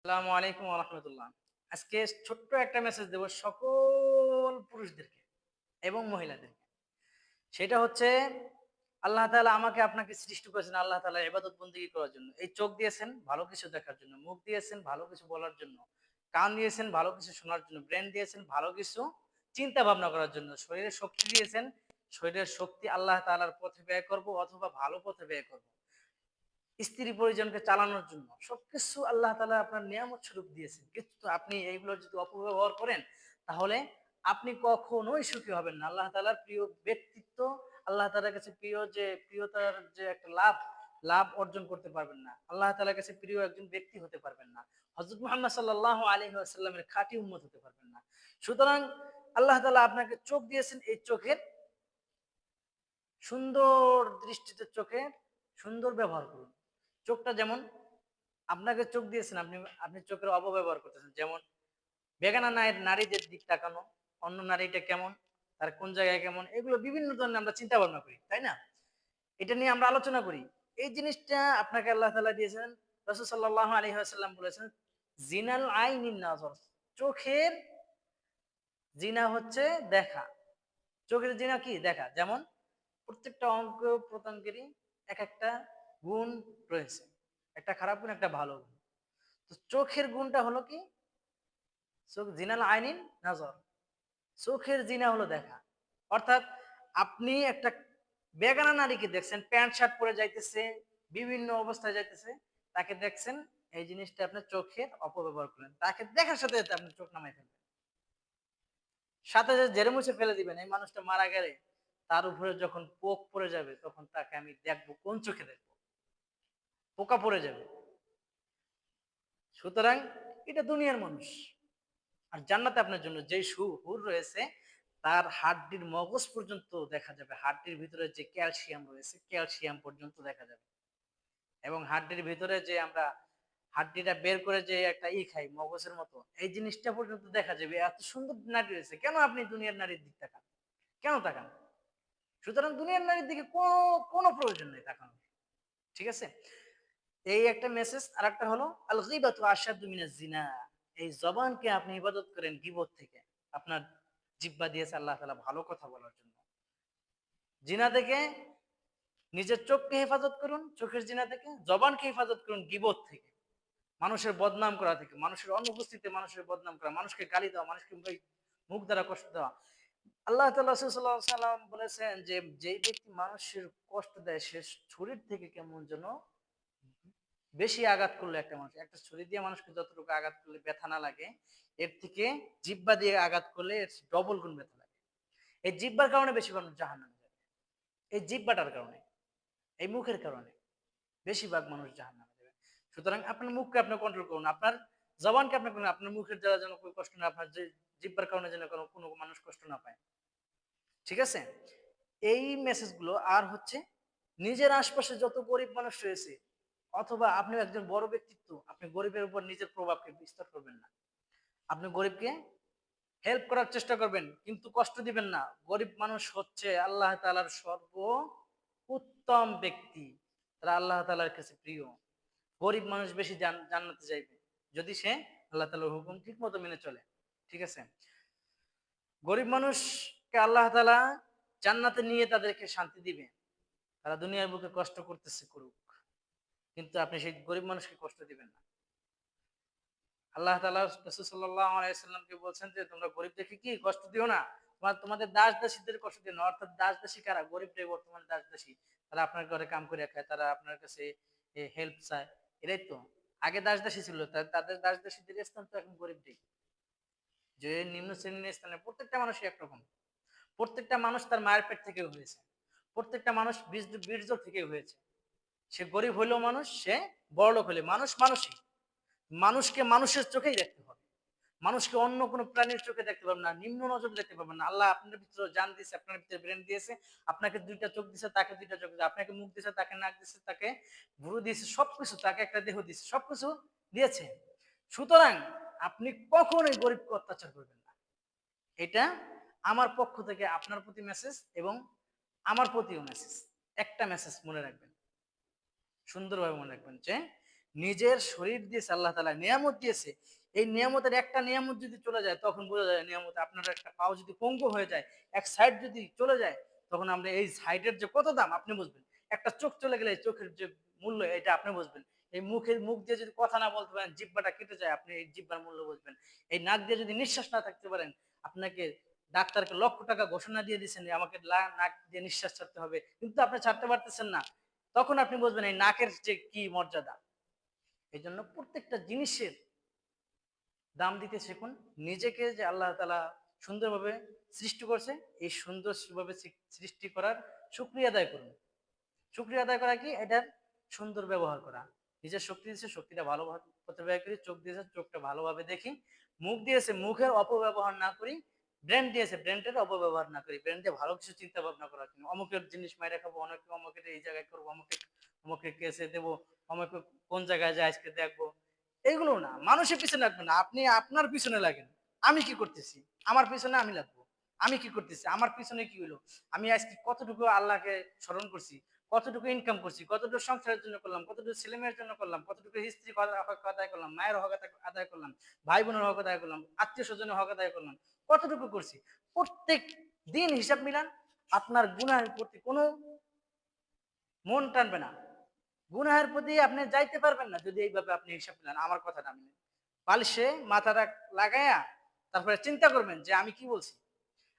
আসসালামু আলাইকুম ওয়া রাহমাতুল্লাহ। আজকে ছোট্ট একটা মেসেজ দেব সকল পুরুষদেরকে এবং মহিলাদেরকে। সেটা হচ্ছে আল্লাহ তাআলা আমাকে আপনাকে সৃষ্টি করেছেন আল্লাহ তাআলার ইবাদত বন্দেগী করার জন্য। এই চোখ দিয়েছেন ভালো কিছু দেখার জন্য, মুখ দিয়েছেন ভালো কিছু বলার জন্য, কান দিয়েছেন ভালো কিছু শোনার জন্য, ব্রেন দিয়েছেন ভালো কিছু চিন্তা ভাবনা করার জন্য, শরীরে শক্তি দিয়েছেন, শরীরের শক্তি আল্লাহ তাআলার পথে ব্যয় করব অথবা ভালো পথে ব্যয় করব। স্ত্রী পরিজনকে চালানোর জন্য সবকিছু আল্লাহ তাআলা আপনার নিয়ামত স্বরূপ দিয়েছেন। কিন্তু আপনি এইগুলোর যদি অপব্যবহার করেন তাহলে আপনি কখনোই সুখী হবেন না। আল্লাহ তাআলার প্রিয় ব্যক্তিত্ব, আল্লাহ তাআলার কাছে প্রিয়তার যে একটা লাভ অর্জন করতে পারবেন না। আল্লাহ তাআলার কাছে প্রিয় একজন ব্যক্তি হতে পারবেন না। হযরত মুহাম্মদ সাল্লাল্লাহু আলাইহি ওয়াসাল্লামের খাঁটি উম্মত হতে পারবেন না। সুতরাং আল্লাহ তাআলা আপনাকে চোখ দিয়েছেন, এই চোখের সুন্দর দৃষ্টিতে চোখের সুন্দর ব্যবহার করুন। চোখটা যেমন আপনাকে চোখ দিয়েছেন, আপনি আপনি চোখের অপব্যবহার করতেছেন। যেমন বেগানা নারীদের দিক তাকানো, অন্য নারীটা কেমন, তার কোন জায়গায় কেমন, এগুলো বিভিন্ন ধরনের আমরা চিন্তা ভাবনা করি, তাই না? এটা নিয়ে আমরা আলোচনা করি। এই জিনিসটা আপনাকে আল্লাহ তাআলা দিয়েছেন। রাসূল সাল্লাল্লাহু আলাইহি ওয়াসাল্লাম বলেছেন, জিনাল আইনিন নাযর, চোখের জিনা হচ্ছে দেখা। চোখের জিনা কি? দেখা। যেমন প্রত্যেকটা অঙ্গ প্রত্যঙ্গেরই এক একটা গুণ রয়েছে, একটা খারাপ গুণ একটা ভালো গুণ। তো চোখের গুণটা হলো কি? চোখ জিনাল আইনিন নাজর, চোখের জিনা হলো দেখা। অর্থাৎ আপনি একটা বেগানা নারীকে দেখছেন, প্যান্ট শার্ট পরে যাইতেছে, বিভিন্ন অবস্থায় যাইতেছে, তাকে দেখছেন, এই জিনিসটা আপনার চোখের অপব্যবহার করলেন। তাকে দেখার সাথে সাথে আপনি চোখ নামাই ফেলবেন, সাথে সাথে ঝেড়ে মুছে ফেলে দিবেন। এই মানুষটা মারা গেলে তার উপরে যখন পোক পড়ে যাবে তখন তাকে আমি দেখবো, কোন চোখে দেখবো? পোকা পড়ে যাবে। সুতরাং এটা দুনিয়ার মানুষ। আর জান্নাতে আপনার জন্য যে হুর রয়েছে, তার হাড্ডির মগজ পর্যন্ত দেখা যাবে। হাড্ডির ভিতরে যে ক্যালসিয়াম রয়েছে, ক্যালসিয়াম পর্যন্ত দেখা যাবে। এবং হাড্ডির ভিতরে যে আমরা হাড্ডিটা বের করে যে একটা খাই মগজের মতো, এই জিনিসটা পর্যন্ত দেখা যাবে। এত সুন্দর নারী রয়েছে, কেন আপনি দুনিয়ার নারীর দিক তাকান? কেন তাকান? সুতরাং দুনিয়ার নারীর দিকে কোনো প্রয়োজন নেই তাকানোর। ঠিক আছে? এই একটা মেসেজ। আর একটা হলো আল গীবাতু আশাদ্দু মিনাজ জিনা, এই জবানকে আপনি ইবাদত করেন গীবত থেকে। আপনার জিহ্বা দিয়েছে আল্লাহ তাআলা ভালো কথা বলার জন্য। জিনা থেকে নিজের চোখকে হেফাজত করুন, চোখের জিনা থেকে। জবানকে হেফাজত করুন গীবত থেকে, মানুষের বদনাম করা থেকে, মানুষের অনুপস্থিতিতে মানুষের বদনাম করা, মানুষকে গালি দেওয়া, মানুষকে মুখ দ্বারা কষ্ট দেওয়া। আল্লাহ তাআলা রাসূল সাল্লাল্লাহু আলাইহি ওয়াসাল্লাম বলেছেন যে, যেই ব্যক্তি মানুষের কষ্ট দেয় সে ছুরির থেকে কেমন যেন বেশি আঘাত করলে, একটা মানুষ একটা ছুরি দিয়ে মানুষকে যতটুকু আঘাত করলে ব্যথা না লাগে, এর থেকে জিহ্বা দিয়ে আঘাত করলে এর ডবল গুণ ব্যথা লাগে। এই জিহ্বার কারণে বেশি মানুষ জাহান্নামে যাবে। এই জিহ্বাটার কারণে, এই মুখের কারণে বেশিরভাগ মানুষ জাহান্নামে যাবে। সুতরাং আপনার মুখকে আপনি কন্ট্রোল করুন, আপনার জবানকে আপনি করুন, আপনার মুখের দ্বারা যেন কোনো কষ্ট না, আপনার যে জিহ্বার কারণে যেন কোনো মানুষ কষ্ট না পায়। ঠিক আছে? এই মেসেজগুলো। আর হচ্ছে নিজের আশপাশে যত গরিব মানুষ রয়েছে, অথবা আপনি একজন বড় ব্যক্তিত্ব, আপনি গরিবের উপর নিজের প্রভাবকে বিস্তার করবেন না। আপনি গরিবকে হেল্প করার চেষ্টা করবেন, কিন্তু কষ্ট দিবেন না। গরিব মানুষ হচ্ছে আল্লাহ তাআলার সর্ব উত্তম ব্যক্তি, তারা আল্লাহ তাআলার কাছে প্রিয়। গরিব মানুষ বেশি জান্নাতে যাইবে যদি সে আল্লাহ তাআলার হুকুম ঠিক মতো মেনে চলে। ঠিক আছে? গরিব মানুষকে আল্লাহ তাআলা জান্নাতে নিয়ে তাদেরকে শান্তি দিবে। তারা দুনিয়ার বুকে কষ্ট করতেছে, করুক, কিন্তু আপনি সেই গরিব মানুষকে কষ্ট দিবেন না। আল্লাহ তাআলা রাসূল সাল্লাল্লাহু আলাইহি ওয়াসাল্লামকে বলছেন যে, তোমরা গরিবদেরকে কি কষ্ট দিও না, তোমাদের দাস দাসীদের কষ্ট দিও না। অর্থাৎ দাস দাসী কারা? গরিবরাই বর্তমানে দাস দাসী। তারা আপনার ঘরে কাম করে খায়, তারা আপনার কাছে হেল্প চায়। এটাই তো। আগে দাস দাসী ছিল, তাদের দাস দাসীদের স্থান তো এখন গরিবরাই। যে নিম্ন শ্রেণীর স্থানে প্রত্যেকটা মানুষই একরকম। প্রত্যেকটা মানুষ তার মায়ের পেট থেকে হয়েছে। প্রত্যেকটা মানুষ বীর্য থেকে হয়েছে। সে গরিব হইলেও মানুষ, সে বড়লোক হলে মানুষ মানুষই। মানুষকে মানুষের চোখেই দেখতে হবে। মানুষকে অন্য কোনো প্রাণীর চোখে দেখতে পারবেন না, নিম্ন নজর দেখতে পারবেন না। আল্লাহ আপনার ভিতরে জান দিয়েছে, আপনার ভিতরে ব্রেন দিয়েছে, আপনাকে দুইটা চোখ দিয়েছে, তাকে দুইটা চোখ দিয়েছে, আপনাকে মুখ দিয়েছে, তাকে নাক দিয়েছে, তাকে ভুরু দিয়েছে, সবকিছু, তাকে একটা দেহ দিয়েছে, সবকিছু দিয়েছে। সুতরাং আপনি কখনোই গরিবকে অত্যাচার করবেন না। এটা আমার পক্ষ থেকে আপনার প্রতি মেসেজ, এবং আমার প্রতিও মেসেজ। একটা মেসেজ মনে রাখবেন, সুন্দরভাবে মনে রাখবেন যে নিজের শরীর দিয়েছে, আল্লাহ তাআলা নিয়ামত দিয়েছে। এই নিয়ামতের একটা নিয়ামত যদি চলে যায় তখন বোঝা যায় নিয়ামত। আপনার একটা পাও যদি পঙ্গু হয়ে যায়, এক সাইড যদি চলে যায়, তখন আমরা এই সাইডের যে কত দাম আপনি বুঝবেন। একটা চোখ চলে গেলে এই চোখের যে মূল্য এটা আপনি বুঝবেন। এই মুখ দিয়ে যদি কথা না বলতে পারেন, জিহ্বাটা কেটে যায়, আপনি এই জিহ্বার মূল্য বুঝবেন। এই নাক দিয়ে যদি নিঃশ্বাস না থাকতে পারেন, আপনাকে ডাক্তারকে লক্ষ টাকা ঘোষণা দিয়ে দিচ্ছেন যে আমাকে নাক দিয়ে নিঃশ্বাস ছাড়তে হবে, কিন্তু আপনি ছাড়তে পারতেছেন না। তখন আপনি বুঝবেন এই নাকের যে কি মর্যাদা। এই জন্য প্রত্যেকটা জিনিসের দাম দিতে শিখুন। নিজেকে যে আল্লাহ তাআলা সুন্দরভাবে সৃষ্টি করছে, এই সুন্দরভাবে সৃষ্টি করার শুকরিয়া আদায় করুন। শুকরিয়া আদায় করা কি? এটার সুন্দর ব্যবহার করা। নিজের শক্তি দিয়েছে, শক্তিটা ভালোভাবে ব্যয় করি। চোখ দিয়েছে, চোখটা ভালোভাবে দেখি। মুখ দিয়েছে, মুখের অপব্যবহার না করি। ব্রেন দিয়েছে, ব্রেনটার অপব্যবহার না করি। ব্রেন দিয়ে ভালো কিছু চিন্তা ভাবনা করা। অমুকের জিনিস মাইরে খাবো, অমুকের এই জায়গায় করবো, অমুকে কেসে দেবো, অমুকে কোন জায়গায় যায় আজকে দেখবো। এগুলো না, মানুষের পিছনে লাগবে না, আপনি আপনার পিছনে লাগেন। আমি কি করতেছি? আমার পিছনে আমি লাগবো। আমি কি করতেছি? আমার পিছনে কি হলো? আমি আজকে কতটুকু আল্লাহকে স্মরণ করছি, কতটুকু ইনকাম করছি, কতটুকু সংসারের জন্য করলাম, কতটুকু ছেলে মেয়ের জন্য করলাম, কতটুকু স্ত্রী হক আদায় করলাম, মায়ের হক আদায় করলাম, ভাই বোনের হক আদায় করলাম, আত্মীয় স্বজনের হক আদায় করলাম, কতটুকু করছি। প্রত্যেক দিন হিসাব মিলান। আপনার গুনাহের প্রতি কোনো মন টানবে না। গুনাহের প্রতি আপনি যাইতে পারবেন না যদি এইভাবে আপনি হিসাব মিলান। আমার কথাটা মেনে বালিশে মাথাটা লাগাইয়া তারপরে চিন্তা করবেন যে আমি কি বলছি।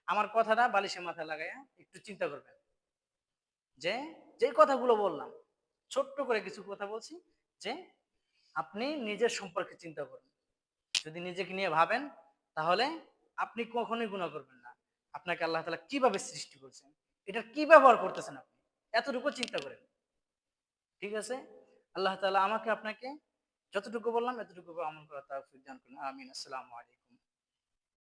আমার কথাটা বালিশে মাথা লাগাইয়া একটু চিন্তা করবেন যে যে কথাগুলো বললাম, ছোট্ট করে কিছু কথা বলছি, যে আপনি নিজের সম্পর্কে চিন্তা করুন। যদি নিজেকে নিয়ে ভাবেন, তাহলে আপনি কখনোই গুনাহ করবেন না। আপনাকে আল্লাহ তাআলা কিভাবে সৃষ্টি করেছেন, এটার কি ব্যবহার করতেছেন আপনি, এতটুকু চিন্তা করেন। ঠিক আছে? আল্লাহ তাআলা আমাকে আপনাকে যতটুকু বললাম এতটুকু আমল করার তৌফিক দান করুন। আমিন। আসসালামু আলাইকুম।